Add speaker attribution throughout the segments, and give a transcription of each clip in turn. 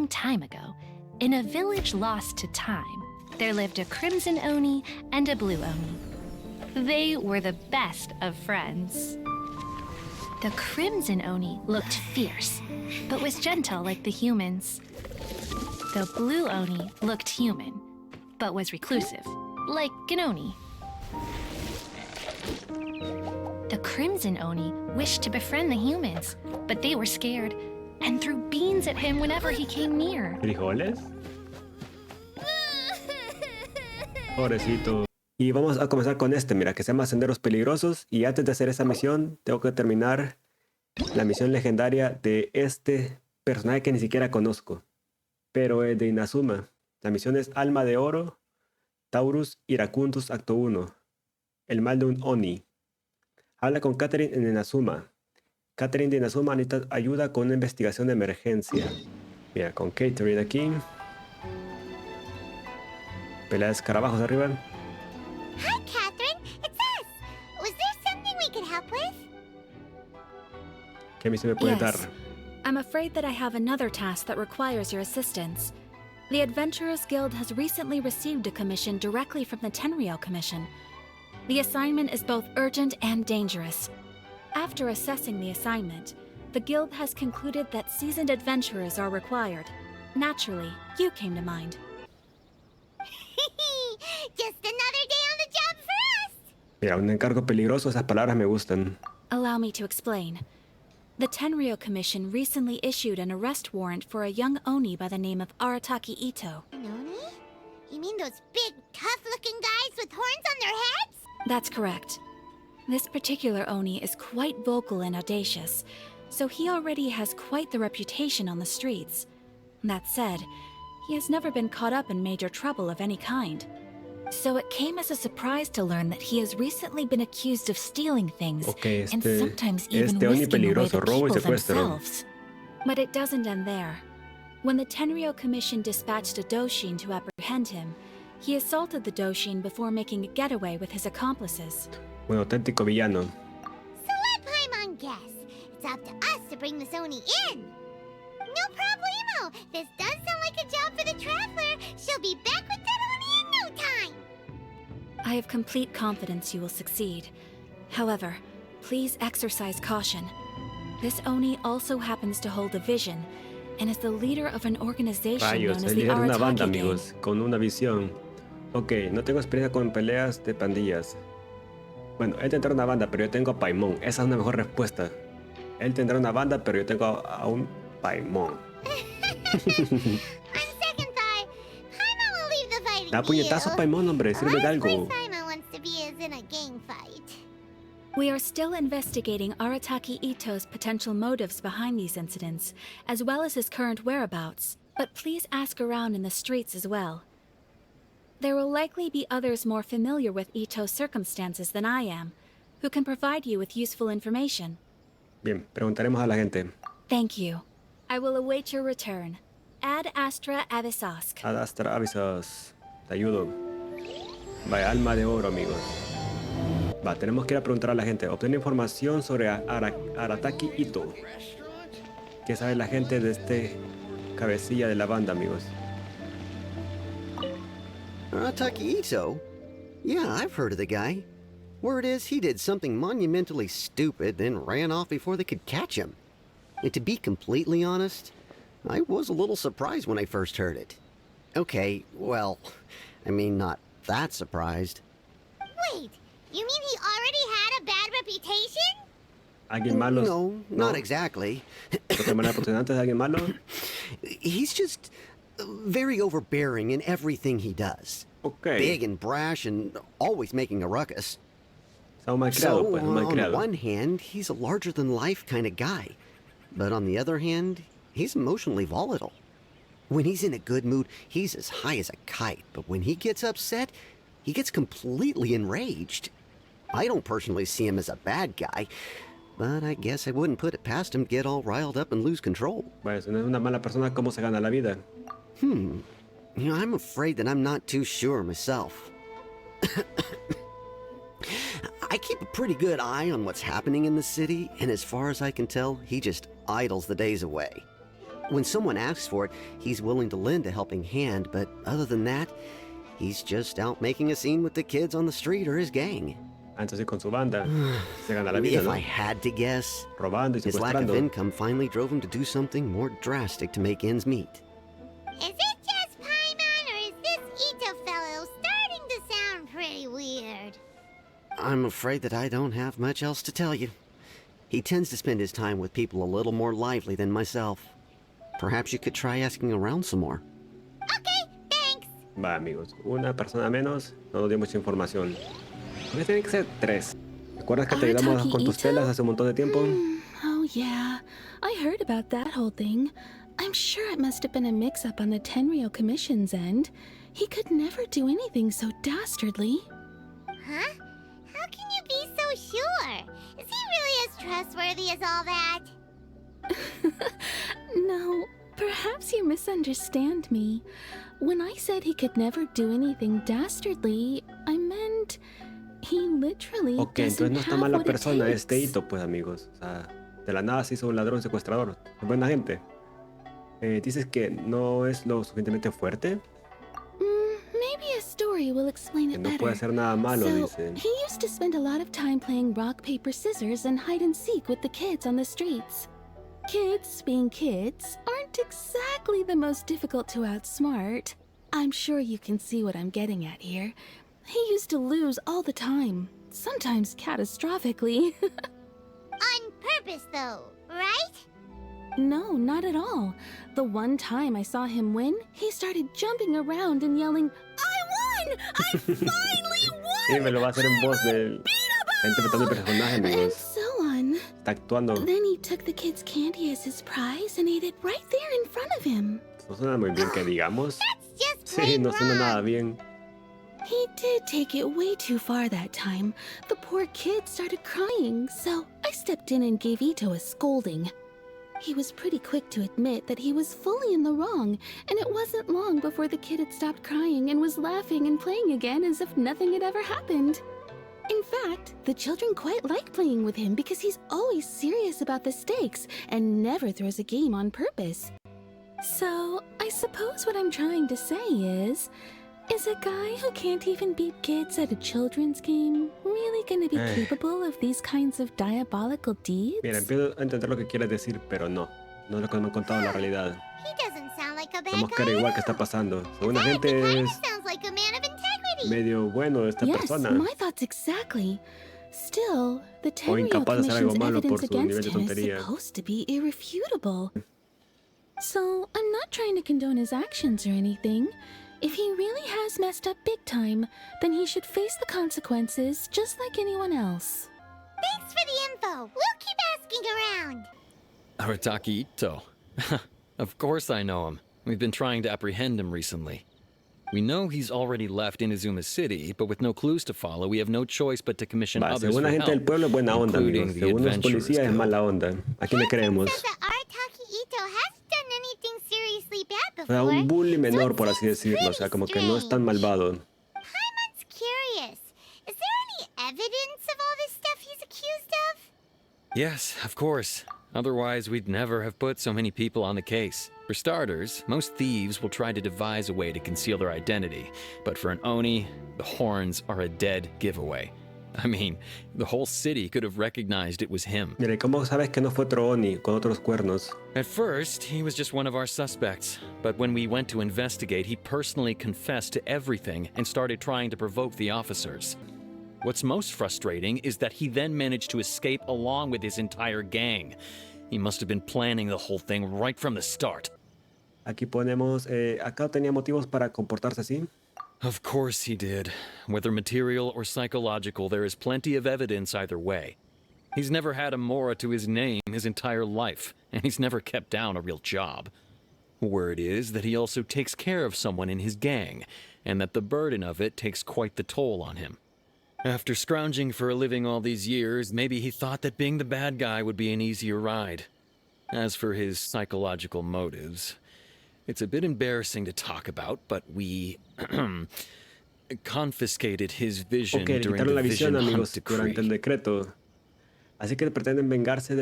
Speaker 1: long time ago, in a village lost to time, there lived a crimson Oni and a blue Oni. They were the best of friends. The crimson Oni looked fierce, but was gentle like the humans. The blue Oni looked human, but was reclusive, like an Oni. The crimson Oni wished to befriend the humans, but they were scared and threw beans at him whenever he came near.
Speaker 2: ¿Frijoles? Pobrecito. Y vamos a comenzar con mira, que se llama Senderos Peligrosos. Y antes de hacer esa misión, tengo que terminar la misión legendaria de este personaje que ni siquiera conozco. Pero es de Inazuma. La misión es Alma de Oro, Taurus Iracundus Acto 1. El mal de un Oni. Habla con Catherine en Inazuma. Catherine de Inazuma necesita ayuda con una investigación de emergencia. Mira, con Catherine aquí. Pelea de escarabajos arriba.
Speaker 3: Hi, Catherine. It's us. Was there something we could help with?
Speaker 2: ¿Qué misión me puede dar?
Speaker 4: I'm afraid that I have another task that requires your assistance. The Adventurers Guild has recently received a commission directly from the Tenryou Commission. The assignment is both urgent and dangerous. After assessing the assignment, the Guild has concluded that seasoned adventurers are required. Naturally, you came to mind.
Speaker 3: Just another day on the job for us!
Speaker 2: Mira, un encargo peligroso, esas palabras me gustan.
Speaker 4: Allow me to explain. The Tenryou Commission recently issued an arrest warrant for a young Oni by the name of Arataki Itto.
Speaker 3: An Oni? You mean those big, tough-looking guys with horns on their heads?
Speaker 4: That's correct. This particular Oni is quite vocal and audacious, so he already has quite the reputation on the streets. That said, he has never been caught up in major trouble of any kind. So it came as a surprise to learn that he has recently been accused of stealing things, and sometimes even whisking away the people themselves. But it doesn't end there. When the Tenryou Commission dispatched a Doshin to apprehend him, he assaulted the Doshin before making a getaway with his accomplices.
Speaker 2: Un auténtico villano.
Speaker 3: So let Paimon guess. It's up to us to bring this Oni in. No problemo. This does sound like a job for the Traveler. She'll be back with that Oni in no time.
Speaker 4: I have complete confidence you will succeed. However, please exercise caution. This Oni also happens to hold a vision, and is the leader of an organization known as the
Speaker 2: líder de una banda,
Speaker 4: Arataki Gang.
Speaker 2: amigos, con una visión. Ok, no tengo experiencia con peleas de pandillas. Bueno, él tendrá una banda, pero yo tengo a Paimon. Esa es una mejor respuesta. Él tendrá una banda, pero yo tengo a un Paimon.
Speaker 3: On second thought, Paimon will leave the fighting
Speaker 2: Da puñetazo a Paimon, hombre, sirve de algo.
Speaker 3: Paimon wants to be is in a gang fight.
Speaker 4: We are still investigating Arataki Itto's potential motives behind these incidents, as well as his current whereabouts. But please ask around in the streets as well. There will likely be others more familiar with Itto's circumstances than I am, who can provide you with useful information.
Speaker 2: Bien, preguntaremos a la gente.
Speaker 4: Thank you. I will await your return. Ad Astra Avisask.
Speaker 2: Ad Astra avisas. Te ayudo. Vaya, Alma de Oro, amigos. Va, tenemos que ir a preguntar a la gente. Obtener información sobre Arataki Itto. ¿Qué sabe la gente de este cabecilla de la banda, amigos?
Speaker 5: Arataki Itto? Yeah, I've heard of the guy. Word is he did something monumentally stupid, then ran off before they could catch him. And to be completely honest, I was a little surprised when I first heard it. Okay, well, I mean, not that surprised.
Speaker 3: Wait, you mean he already had a bad reputation?
Speaker 2: ¿Alguien malo?
Speaker 5: No, not exactly.
Speaker 2: ¿Otra manera antes de alguien malo?
Speaker 5: He's just very overbearing in everything he does.
Speaker 2: Okay.
Speaker 5: Big and brash and always making a ruckus.
Speaker 2: Está un malcriado,
Speaker 5: So,
Speaker 2: pues, un
Speaker 5: on
Speaker 2: malcriado.
Speaker 5: one hand, he's a larger-than-life kind of guy. But on the other hand, he's emotionally volatile. When he's in a good mood, he's as high as a kite. But when he gets upset, he gets completely enraged. I don't personally see him as a bad guy, but I guess I wouldn't put it past him to get all riled up and lose control.
Speaker 2: Bueno, si no es una mala persona, ¿cómo se gana la vida?
Speaker 5: You know, I'm afraid that I'm not too sure myself. I keep a pretty good eye on what's happening in the city, and as far as I can tell, he just idles the days away. When someone asks for it, he's willing to lend a helping hand, but other than that, he's just out making a scene with the kids on the street or his gang.
Speaker 2: Entonces con su banda se gana la vida,
Speaker 5: If
Speaker 2: ¿no?
Speaker 5: I had to guess,
Speaker 2: Robando y
Speaker 5: his lack of
Speaker 2: secuestrando.
Speaker 5: income finally drove him to do something more drastic to make ends meet.
Speaker 3: Is it just Paimon, or is this Itto fellow starting to sound pretty weird?
Speaker 5: I'm afraid that I don't have much else to tell you. He tends to spend his time with people a little more lively than myself. Perhaps you could try asking around some more.
Speaker 3: Okay, thanks.
Speaker 2: Va, amigos. Una persona menos no nos dio mucha información. ¿Por qué tienen que ser 3? ¿Recuerdas que te ayudamos
Speaker 4: Arataki
Speaker 2: con tus
Speaker 4: Itto?
Speaker 2: telas hace un montón de tiempo?
Speaker 4: Oh, yeah. I heard about that whole thing. I'm sure it must have been a mix-up on the Tenryou Commission's end. He could never do anything so dastardly.
Speaker 3: Huh? How can you be so sure? Is he really as trustworthy as all that?
Speaker 4: No, perhaps you misunderstand me. When I said he could never do anything dastardly, I meant he literally
Speaker 2: Ok,
Speaker 4: doesn't
Speaker 2: entonces no está
Speaker 4: have
Speaker 2: mal la
Speaker 4: what it
Speaker 2: persona,
Speaker 4: takes.
Speaker 2: este Itto, pues amigos. O sea, de la nada se hizo un ladrón secuestrador. Es buena gente. Dices que no es lo suficientemente fuerte.
Speaker 4: Maybe a story will explain
Speaker 2: Que
Speaker 4: it
Speaker 2: no
Speaker 4: better.
Speaker 2: puede hacer nada malo,
Speaker 4: So,
Speaker 2: dice.
Speaker 4: he used to spend a lot of time playing rock, paper, scissors and hide and seek with the kids on the streets. Kids, being kids, aren't exactly the most difficult to outsmart. I'm sure you can see what I'm getting at here. He used to lose all the time, sometimes catastrophically.
Speaker 3: On purpose, though, right?
Speaker 4: No, not at all. The one time I saw him win, he started jumping around and yelling, "I won! I finally won!
Speaker 2: Sí, me lo va a hacer en voz del... Está interpretando el personaje,
Speaker 4: And
Speaker 2: amigos.
Speaker 4: so on.
Speaker 2: Está actuando.
Speaker 4: Then he took the kid's candy as his prize and ate it right there in front of him.
Speaker 2: No suena muy bien que digamos.
Speaker 3: That's just
Speaker 2: Sí,
Speaker 3: plain
Speaker 2: no suena
Speaker 3: wrong.
Speaker 2: nada bien.
Speaker 4: He did take it way too far that time. The poor kid started crying, so I stepped in and gave Itto a scolding. He was pretty quick to admit that he was fully in the wrong, and it wasn't long before the kid had stopped crying and was laughing and playing again as if nothing had ever happened. In fact, the children quite like playing with him because he's always serious about the stakes and never throws a game on purpose. So, I suppose what I'm trying to say is a guy who can't even beat kids at a children's game really gonna be capable of these kinds of diabolical deeds?
Speaker 2: Mira, empiezo a entender lo que quieres decir, pero no. No es lo que me han contado la realidad.
Speaker 3: He doesn't sound like a bad
Speaker 2: Tenemos que
Speaker 3: guy.
Speaker 2: averiguar qué está pasando. Según la
Speaker 3: He
Speaker 2: gente
Speaker 3: kinda
Speaker 2: es
Speaker 3: sounds like a man of integrity.
Speaker 2: medio bueno esta
Speaker 4: Yes,
Speaker 2: persona.
Speaker 4: my thoughts exactly. Still, the Tenryou
Speaker 2: incapaz de hacer algo
Speaker 4: Commission's
Speaker 2: malo por
Speaker 4: evidence
Speaker 2: su nivel
Speaker 4: against
Speaker 2: de
Speaker 4: him is
Speaker 2: tontería.
Speaker 4: supposed to be irrefutable. So, I'm not trying to condone his actions or anything. If he really has messed up big time, then he should face the consequences just like anyone else.
Speaker 3: Thanks for the info. We'll keep asking around.
Speaker 6: Arataki Itto. Of course I know him. We've been trying to apprehend him recently. We know he's already left Inazuma City, but with no clues to follow, we have no choice but to commission
Speaker 2: Va,
Speaker 6: others
Speaker 2: según
Speaker 6: for
Speaker 2: la gente del
Speaker 6: help,
Speaker 2: pueblo es buena onda,
Speaker 6: including
Speaker 2: amigos.
Speaker 6: the
Speaker 2: Según los
Speaker 6: Adventurers
Speaker 2: policías es
Speaker 6: Guild.
Speaker 2: mala onda. ¿A quién le creemos?
Speaker 3: Says that Arataki Itto hasn't done anything seriously bad
Speaker 2: O sea,
Speaker 3: before.
Speaker 2: un bully menor,
Speaker 3: so
Speaker 2: por
Speaker 3: it
Speaker 2: así
Speaker 3: seems
Speaker 2: decirlo. O sea,
Speaker 3: pretty
Speaker 2: como que no es tan
Speaker 3: strange.
Speaker 2: malvado.
Speaker 3: Paimon's curious. Is there any evidence of all this stuff he's accused of?
Speaker 6: Yes, of course. Otherwise, we'd never have put so many people on the case. For starters, most thieves will try to devise a way to conceal their identity. But for an Oni, the horns are a dead giveaway. I mean, the whole city could have recognized it was him.
Speaker 2: Mire, ¿cómo sabes que no fue otro Oni con otros cuernos?
Speaker 6: At first, he was just one of our suspects. But when we went to investigate, he personally confessed to everything and started trying to provoke the officers. What's most frustrating is that he then managed to escape along with his entire gang. He must have been planning the whole thing right from the start.
Speaker 2: Aquí ponemos... ¿Acá tenía motivos para comportarse así?
Speaker 6: Of course he did. Whether material or psychological, there is plenty of evidence either way. He's never had a mora to his name his entire life, and he's never kept down a real job. Word is that he also takes care of someone in his gang, and that the burden of it takes quite the toll on him. After scrounging for a living all these years, maybe he thought that being the bad guy would be an easier ride. As for his psychological motives, it's a bit embarrassing to talk about, but we confiscated his vision
Speaker 2: Ok, le
Speaker 6: during
Speaker 2: quitaron la
Speaker 6: the
Speaker 2: visión,
Speaker 6: Vision Hunt
Speaker 2: amigos, durante el
Speaker 6: Decree.
Speaker 2: decreto. Así que pretende vengarse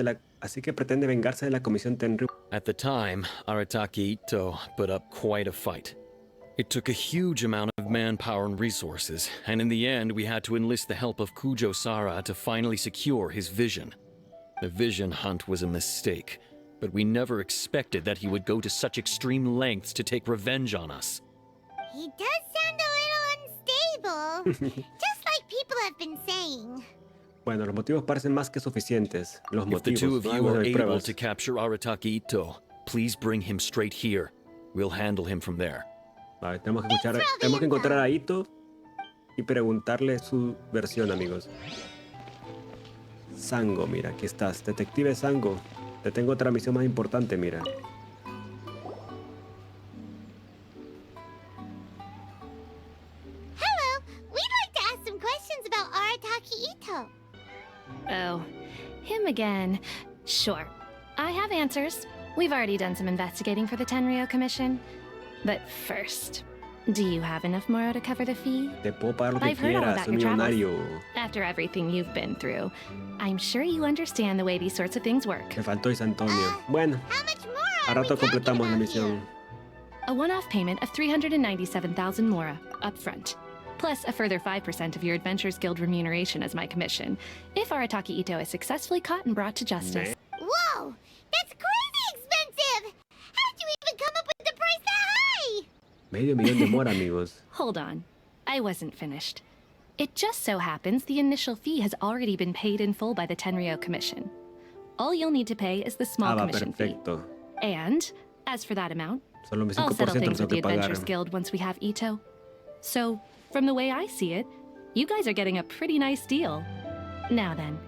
Speaker 2: de la comisión Tenryū.
Speaker 6: At the time, Arataki Itto put up quite a fight. It took a huge amount of manpower and resources, and in the end we had to enlist the help of Kujo Sara to finally secure his vision. The vision hunt was a mistake, but we never expected that he would go to such extreme lengths to take revenge on us.
Speaker 3: He does sound a little unstable. Just like people have been saying.
Speaker 2: Bueno, los motivos parecen más que suficientes. Los
Speaker 6: If the two
Speaker 2: motivos,
Speaker 6: of
Speaker 2: no
Speaker 6: you are
Speaker 2: hay
Speaker 6: able
Speaker 2: pruebas.
Speaker 6: to capture Arataki Itto, please bring him straight here. We'll handle him from there.
Speaker 2: Vale, tenemos que encontrar a Itto y preguntarle su versión, amigos. Sango, mira, aquí estás. Detective Sango. Te tengo otra misión más importante, mira.
Speaker 3: Hello, we'd like to ask some questions about Arataki Itto.
Speaker 1: Oh, him again. Sure. I have answers. We've already done some investigating for the Tenryou Commission. But first, do you have enough Moro to cover the fee?
Speaker 2: Te puedo pagar lo que
Speaker 1: I've heard all
Speaker 2: quieras,
Speaker 1: about
Speaker 2: soy
Speaker 1: your travels.
Speaker 2: millonario.
Speaker 1: After everything you've been through, I'm sure you understand the way these sorts of things work.
Speaker 2: Me faltó Is Antonio. Bueno,
Speaker 3: How much more
Speaker 2: a
Speaker 3: are we
Speaker 2: rato
Speaker 3: talking
Speaker 2: completamos la
Speaker 3: about
Speaker 2: misión.
Speaker 3: here?
Speaker 1: A one-off payment of 397,000 Mora up front, plus a further 5% of your Adventures Guild remuneration as my commission, if Arataki Itto is successfully caught and brought to justice.
Speaker 3: Whoa, that's crazy expensive! How'd you even come up with the price that high?
Speaker 2: Medio millón de mora, amigos.
Speaker 1: Hold on. I wasn't finished. It just so happens the initial fee has already been paid in full by the Tenryou Commission. All you'll need to pay is the small
Speaker 2: Va,
Speaker 1: commission fee.
Speaker 2: perfecto.
Speaker 1: And, as for that amount,
Speaker 2: Solo mi
Speaker 1: I'll
Speaker 2: 5%
Speaker 1: settle
Speaker 2: lo
Speaker 1: things
Speaker 2: tengo
Speaker 1: with the
Speaker 2: que pagar.
Speaker 1: Adventures Guild once we have Itto. So, from the way I see it, you guys are getting a pretty nice deal. Now then,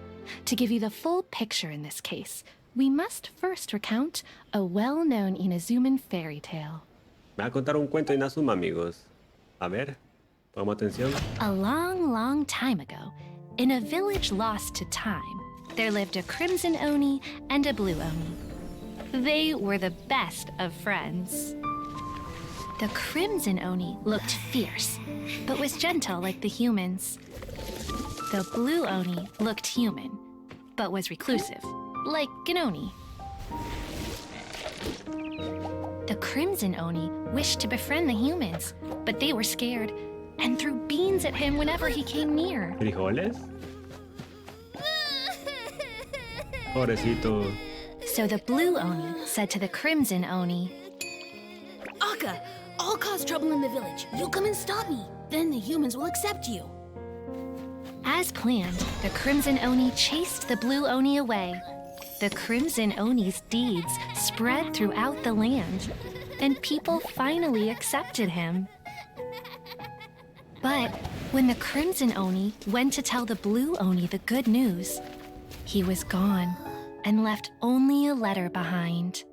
Speaker 1: to give you the full picture in this case, we must first recount a well-known Inazuman fairy tale.
Speaker 2: Me va a contar un cuento de Inazuma, amigos. A ver, pongamos atención.
Speaker 1: A long, long time ago, in a village lost to time, there lived a crimson Oni and a blue Oni. They were the best of friends. The crimson Oni looked fierce, but was gentle like the humans. The blue Oni looked human, but was reclusive, like an Oni. The crimson Oni wished to befriend the humans, but they were scared and threw beans at him whenever he came near.
Speaker 2: ¿Frijoles? Pobrecito.
Speaker 1: So the blue Oni said to the crimson Oni,
Speaker 7: Akka, I'll cause trouble in the village. You come and stop me. Then the humans will accept you.
Speaker 1: as planned, the crimson Oni chased the blue Oni away. The crimson Oni's deeds spread throughout the land, and people finally accepted him. But when the crimson Oni went to tell the blue Oni the good news, he was gone and left only a letter behind.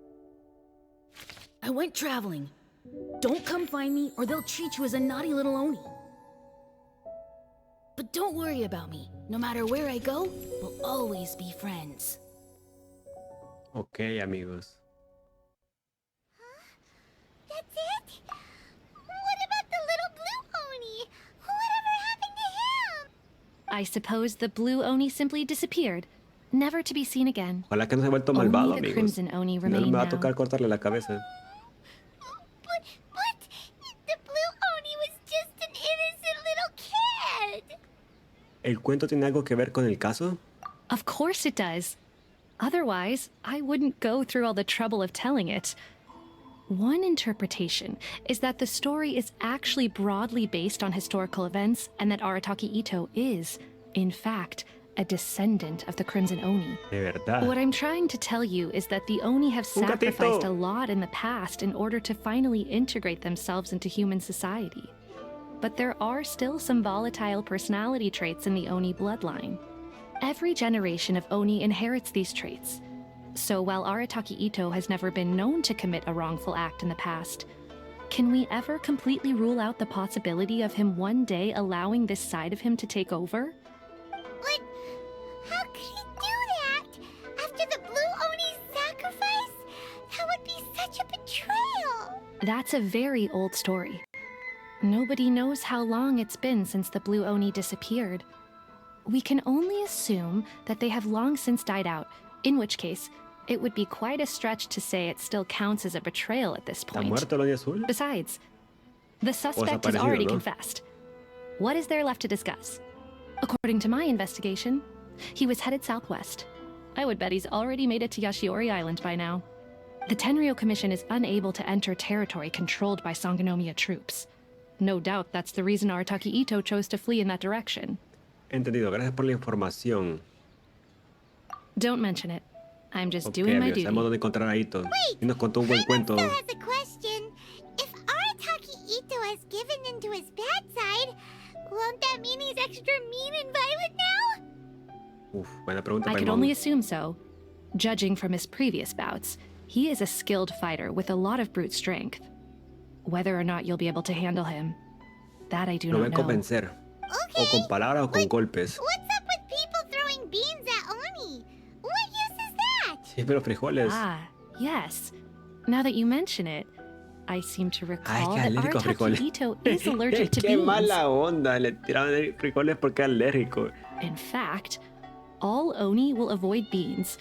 Speaker 7: I went traveling. Don't come find me or they'll treat you as a naughty little Oni. But don't worry about me. No matter where I go, we'll always be friends.
Speaker 2: Ok, amigos.
Speaker 3: That's it? What about the little blue Oni? Whatever happened to him?
Speaker 1: I suppose the blue Oni simply disappeared, never to be seen again.
Speaker 2: Ojalá que no se ha vuelto malvado,
Speaker 1: Only the
Speaker 2: amigos.
Speaker 1: crimson Oni
Speaker 2: No
Speaker 1: remained
Speaker 2: me va a
Speaker 1: now.
Speaker 2: tocar cortarle la cabeza.
Speaker 3: But the blue Oni was just an innocent little kid.
Speaker 2: ¿El cuento tiene algo que ver con el caso?
Speaker 1: Of course it does. Otherwise, I wouldn't go through all the trouble of telling it. One interpretation is that the story is actually broadly based on historical events and that Arataki Itto is, in fact, a descendant of the Crimson Oni.
Speaker 2: De verdad.
Speaker 1: What I'm trying to tell you is that the Oni have
Speaker 2: Un gatito.
Speaker 1: sacrificed a lot in the past in order to finally integrate themselves into human society. But there are still some volatile personality traits in the Oni bloodline. Every generation of Oni inherits these traits. So while Arataki Itto has never been known to commit a wrongful act in the past, can we ever completely rule out the possibility of him one day allowing this side of him to take over?
Speaker 3: But how could he do that? After the blue Oni's sacrifice? That would be such a betrayal.
Speaker 1: That's a very old story. Nobody knows how long it's been since the blue Oni disappeared. we can only assume that they have long since died out, in which case, it would be quite a stretch to say it still counts as a betrayal at this
Speaker 2: ¿Está
Speaker 1: point.
Speaker 2: muerto el Oni Azul?
Speaker 1: Besides, the suspect has
Speaker 2: desaparecido,
Speaker 1: already
Speaker 2: ¿no?
Speaker 1: confessed. What is there left to discuss? According to my investigation, he was headed southwest. I would bet he's already made it to Yashiori Island by now. The Tenryou Commission is unable to enter territory controlled by Sangonomiya troops. No doubt that's the reason Arataki Itto chose to flee in that direction.
Speaker 2: Entendido, gracias por la información.
Speaker 1: Don't mention it. I'm just
Speaker 2: Ok,
Speaker 1: doing my
Speaker 2: amigos,
Speaker 1: duty.
Speaker 2: sabemos dónde encontrar a Itto. Y nos contó un buen cuento.
Speaker 3: Still has a question. If Arataki Itto has given into his bad side, won't that mean he's extra mean and violent now?
Speaker 2: Uf, buena pregunta,
Speaker 1: I could
Speaker 2: Paimon.
Speaker 1: only assume so. Judging from his previous bouts, he is a skilled fighter with a lot of brute strength. Whether or not you'll be able to handle him, that I do
Speaker 2: Lo
Speaker 1: not
Speaker 2: ven
Speaker 1: know.
Speaker 2: convencer. O
Speaker 3: Okay.
Speaker 2: con palabras o con golpes.
Speaker 3: What's up with people throwing beans at Oni? What use is that?
Speaker 2: Sí, pero frijoles.
Speaker 1: Ah, yes. Now that you mention it, I seem to recall
Speaker 2: que
Speaker 1: that
Speaker 2: alérgico a frijoles.
Speaker 1: Arataki Itto is allergic to
Speaker 2: Qué
Speaker 1: beans.
Speaker 2: mala onda. Le tiraban frijoles porque es alérgico.
Speaker 1: In fact, all Oni will avoid beans,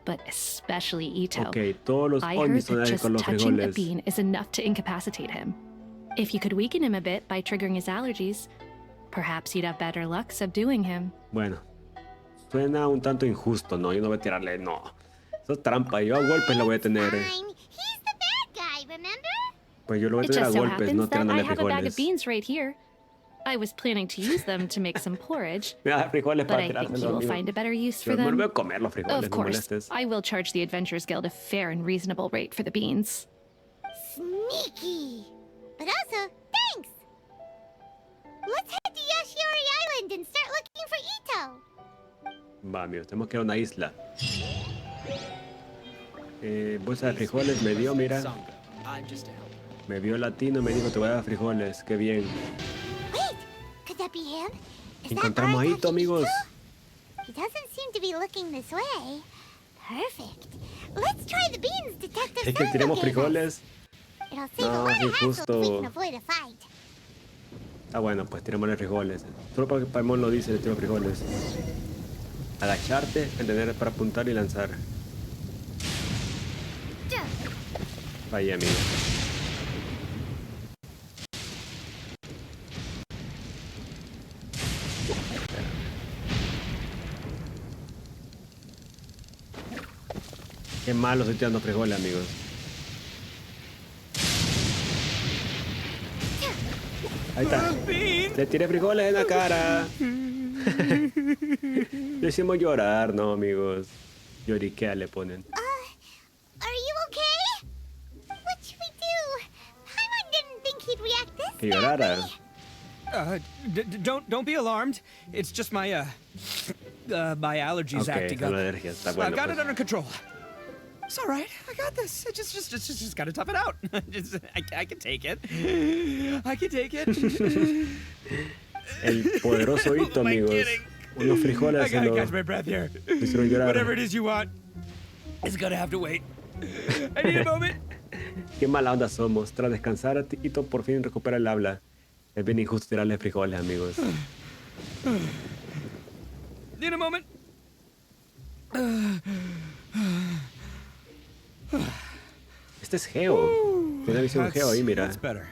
Speaker 1: but especially Itto.
Speaker 2: Ok, todos los
Speaker 1: I heard
Speaker 2: Onis son
Speaker 1: that just
Speaker 2: alérgicos a los
Speaker 1: touching a
Speaker 2: frijoles.
Speaker 1: bean is enough to incapacitate him. If you could weaken him a bit by triggering his allergies, perhaps you'd have better luck subduing him.
Speaker 2: Bueno, suena un tanto injusto, ¿no? Yo no voy a tirarle, no. Eso es trampa, yo a golpes la voy a tener.
Speaker 3: Fine. He's the bad guy, remember?
Speaker 2: Pues yo lo voy a
Speaker 1: It
Speaker 2: tener a
Speaker 1: just so
Speaker 2: golpes,
Speaker 1: happens
Speaker 2: no
Speaker 1: that I
Speaker 2: tirándole
Speaker 1: have a bag of
Speaker 2: frijoles.
Speaker 1: beans right here. I was planning to use them to make some porridge,
Speaker 2: Me da frijoles
Speaker 1: but
Speaker 2: para
Speaker 1: I think you
Speaker 2: tirárselos,
Speaker 1: will
Speaker 2: amigo.
Speaker 1: find a better use for
Speaker 2: Yo me
Speaker 1: them.
Speaker 2: voy a comer los frijoles,
Speaker 1: Of
Speaker 2: no
Speaker 1: course,
Speaker 2: molestes.
Speaker 1: I will charge the Adventurers Guild a fair and reasonable rate for the beans.
Speaker 3: Sneaky. But also, thanks. Let's head to Yashiori Island and start looking for Itto.
Speaker 2: Va, amigos, tenemos que ir a una isla. Bolsa de frijoles me dio, mira. Me vio latino y me dijo, te voy a dar frijoles. Qué bien.
Speaker 3: Wait, could that be him? Is that
Speaker 2: Encontramos a
Speaker 3: Arataki
Speaker 2: Itto, amigos.
Speaker 3: Itto? He doesn't seem to be looking this way. Perfect. Let's try the beans, Detective
Speaker 2: Es que
Speaker 3: Sango
Speaker 2: tiremos
Speaker 3: gave us.
Speaker 2: frijoles.
Speaker 3: It'll save a
Speaker 2: No,
Speaker 3: lot
Speaker 2: es
Speaker 3: of hassle if we
Speaker 2: injusto.
Speaker 3: can avoid a fight.
Speaker 2: Ah, bueno, pues tirémosle frijoles. Solo porque Paimon lo dice, le tiro frijoles. Agacharte, entender para apuntar y lanzar. Vaya, amigo. Qué malo estoy tirando frijoles, amigos. Ahí está. Le tiré frijoles en la cara. Le hicimos llorar, no, amigos. Lloriquea le ponen.
Speaker 3: Are you okay? What should we do? Paimon didn't think he'd react this
Speaker 2: Que llorara.
Speaker 8: Don't be alarmed. It's just my my allergies
Speaker 2: Ok,
Speaker 8: acting
Speaker 2: son
Speaker 8: up.
Speaker 2: alergias. Está
Speaker 8: I've
Speaker 2: bueno,
Speaker 8: got it
Speaker 2: pues.
Speaker 8: under control. It's all right. I got this. Just gotta tough it out. I can take it. I can take it.
Speaker 2: El poderoso Itto,
Speaker 8: Am I
Speaker 2: amigos.
Speaker 8: kidding?
Speaker 2: Unos
Speaker 8: I
Speaker 2: frijoles se
Speaker 8: gotta
Speaker 2: lo
Speaker 8: catch my breath here.
Speaker 2: hicieron llorar.
Speaker 8: Whatever it is you want, it's gonna have to wait. I need a moment.
Speaker 2: Qué mala onda somos. Tras descansar, Itto por fin recupera el habla. Es bien injusto tirarle frijoles, amigos.
Speaker 8: Need a moment.
Speaker 2: Este es Geo. Tiene visión Geo ahí, mira.
Speaker 8: That's better.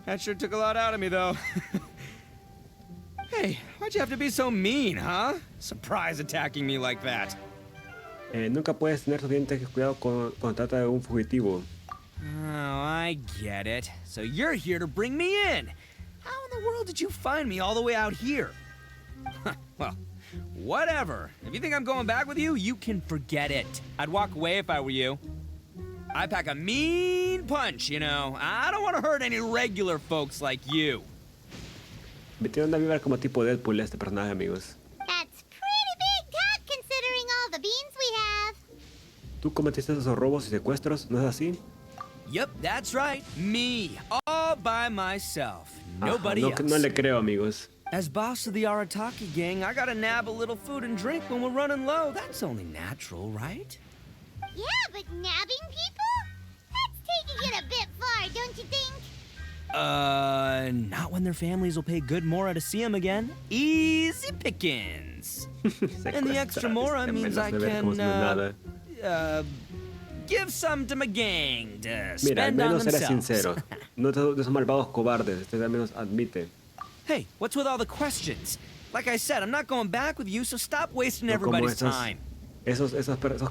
Speaker 8: That sure took a lot out of me, though. Hey, why'd you have to be so mean, huh? Surprise attacking me like that.
Speaker 2: Nunca puedes tener suficiente cuidado cuando trata de un fugitivo.
Speaker 8: Oh, I get it. So you're here to bring me in. How in the world did you find me all the way out here? Well, whatever. If you think I'm going back with you, you can forget it. I'd walk away if I were you. I pack a mean punch, you know. I don't want to hurt any regular folks like you.
Speaker 2: Me tiene una vibra como tipo Deadpool este personaje, amigos.
Speaker 3: That's pretty big talk considering all the beans we have.
Speaker 2: ¿Tú cometiste esos robos y secuestros? ¿No es así?
Speaker 8: Yep, that's right. Me, all by myself.
Speaker 2: Ajá,
Speaker 8: Nobody
Speaker 2: no,
Speaker 8: else.
Speaker 2: no le creo, amigos.
Speaker 8: As boss of the Arataki gang, I gotta nab a little food and drink when we're running low. That's only natural, right?
Speaker 3: Yeah, but nabbing people? That's taking it a bit far, don't you think?
Speaker 8: Not when their families will pay good mora to see them again. Easy pickings. And the extra mora means I can, give some to my gang to
Speaker 2: Mira, al
Speaker 8: spend on
Speaker 2: menos eres
Speaker 8: themselves.
Speaker 2: sincero. No de esos malvados cobardes. Este al menos admite.
Speaker 8: Hey, what's with all the questions? Like I said, I'm not going back with you, so stop wasting
Speaker 2: No como
Speaker 8: everybody's time.
Speaker 2: esos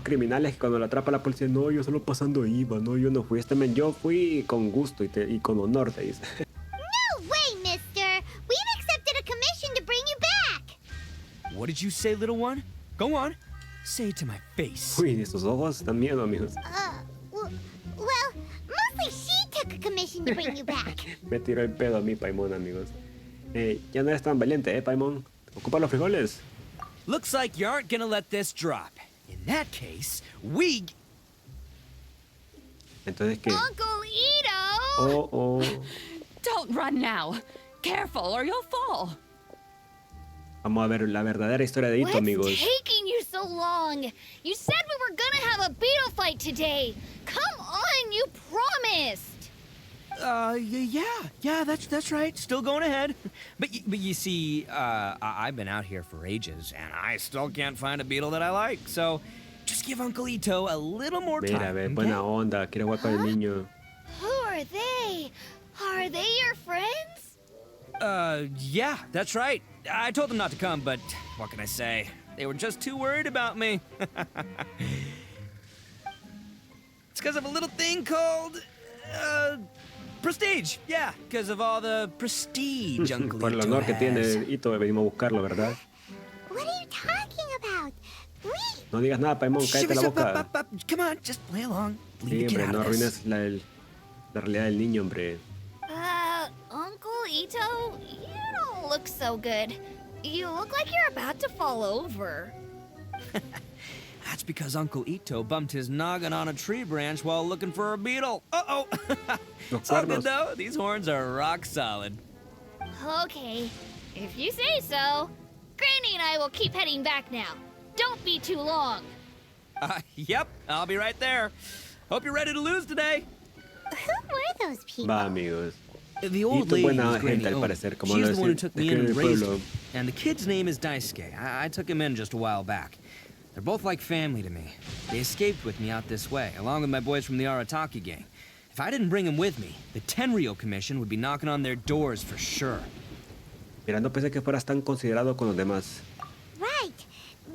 Speaker 2: criminales que cuando lo atrapa la policía, no, yo solo pasando iba, no, yo no fui. Este men, yo fui con gusto y con honor, te dice.
Speaker 3: No way, mister! We've accepted a commission to bring you back!
Speaker 8: What did you say, little one? Go on. Say it to my face.
Speaker 2: Uy, estos ojos dan miedo, amigos.
Speaker 3: Well, mostly she took a commission to bring you back.
Speaker 2: Me tiró el pedo a mí, Paimon, amigos. Ya no eres tan valiente, Paimon. Ocupa los frijoles.
Speaker 8: Looks like you aren't gonna let this drop. In that case, we...
Speaker 2: Entonces, ¿qué?
Speaker 3: Uncle Itto!
Speaker 2: Oh.
Speaker 4: Don't run now. Careful or you'll fall.
Speaker 2: Vamos a ver la verdadera historia de Itto, amigos.
Speaker 1: What's taking you so long? You said we were gonna have a beetle fight today. Come on, you promised.
Speaker 8: Yeah, that's right. Still going ahead. But you see, I've been out here for ages, and I still can't find a beetle that I like. So, just give Uncle Itto a little more time.
Speaker 2: Mira, ve, buena onda. Quiere jugar con el niño.
Speaker 1: Who are they? Are they your friends?
Speaker 8: Yeah, that's right. I told them not to come, but what can I say? They were just too worried about me. It's because of a little thing called, prestige. Yeah, because of all the prestige Uncle
Speaker 2: Por el
Speaker 8: Itto
Speaker 2: honor que tiene
Speaker 8: has.
Speaker 2: Itto, venimos a buscarlo, ¿verdad?
Speaker 3: What are you talking about?
Speaker 2: No digas nada, Paimon, cállate la boca.
Speaker 8: Come on, just play along.
Speaker 2: Sí,
Speaker 8: Leave the kid
Speaker 2: hombre,
Speaker 8: out
Speaker 2: no
Speaker 8: of this.
Speaker 2: arruines la realidad del niño, hombre.
Speaker 1: Uncle Itto, you don't look so good. You look like you're about to fall over.
Speaker 8: That's because Uncle Itto bumped his noggin on a tree branch while looking for a beetle. Uh-oh. It's all good, though. These horns are rock solid.
Speaker 1: Okay, if you say so. Granny and I will keep heading back now. Don't be too long.
Speaker 8: Yep, I'll be right there. Hope you're ready to lose today.
Speaker 3: Who were those people?
Speaker 2: Va, amigos.
Speaker 8: The old
Speaker 2: Itto
Speaker 8: lady
Speaker 2: buena
Speaker 8: is Granny
Speaker 2: gente, al
Speaker 8: Oni.
Speaker 2: parecer, como
Speaker 8: She's
Speaker 2: lo
Speaker 8: the one who
Speaker 2: decía-
Speaker 8: took me
Speaker 2: describe
Speaker 8: in
Speaker 2: en
Speaker 8: and
Speaker 2: el
Speaker 8: raised
Speaker 2: pueblo.
Speaker 8: me. And the kid's name is Daisuke. I took him in just a while back. They're both like family to me. They escaped with me out this way, along with my boys from the Arataki gang. If I didn't bring them with me, the Tenryou Commission would be knocking on their doors for sure.
Speaker 2: Mira, no pensé que fueras tan considerado con los demás.
Speaker 3: Right.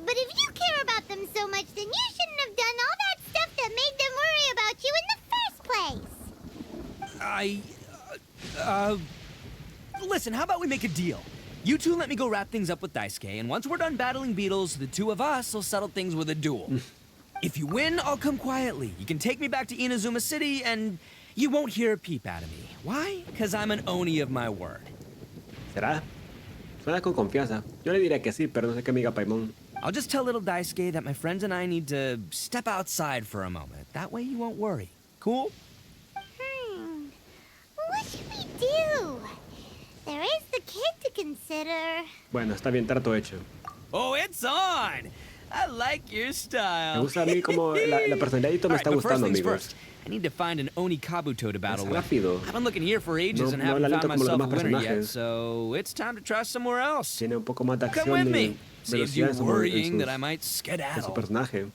Speaker 3: But if you care about them so much, then you shouldn't have done all that stuff that made them worry about you in the first place.
Speaker 8: Listen, how about we make a deal? You two let me go wrap things up with Daisuke, and once we're done battling beetles, the two of us will settle things with a duel. If you win, I'll come quietly. You can take me back to Inazuma City, and you won't hear a peep out of me. Why? Because I'm an Oni of my word.
Speaker 2: ¿Será? Suena con confianza. Yo le diría que sí, pero no sé qué me diga Paimon.
Speaker 8: I'll just tell little Daisuke that my friends and I need to step outside for a moment. That way you won't worry. Cool?
Speaker 3: What should we do? There is the kid to consider.
Speaker 2: Bueno, está bien, trato hecho.
Speaker 8: Oh, it's on! I like your
Speaker 2: Me
Speaker 8: style.
Speaker 2: gusta a mí como la personalidad de Itto me
Speaker 8: All
Speaker 2: está
Speaker 8: right, but first
Speaker 2: gustando,
Speaker 8: things
Speaker 2: amigos.
Speaker 8: first. I need to find an Oni Kabuto to battle with.
Speaker 2: rápido.
Speaker 8: I've been looking here for ages
Speaker 2: No-
Speaker 8: and
Speaker 2: no
Speaker 8: haven't
Speaker 2: habla
Speaker 8: found
Speaker 2: lento como los
Speaker 8: myself a
Speaker 2: demás
Speaker 8: winner yet,
Speaker 2: personajes.
Speaker 8: so it's time to try somewhere else.
Speaker 2: Tiene un poco más de
Speaker 8: Come with
Speaker 2: acción
Speaker 8: me.
Speaker 2: y
Speaker 8: Saves you
Speaker 2: velocidad en
Speaker 8: worrying
Speaker 2: sus-
Speaker 8: that I might
Speaker 2: en su
Speaker 8: skedaddle.
Speaker 2: personaje.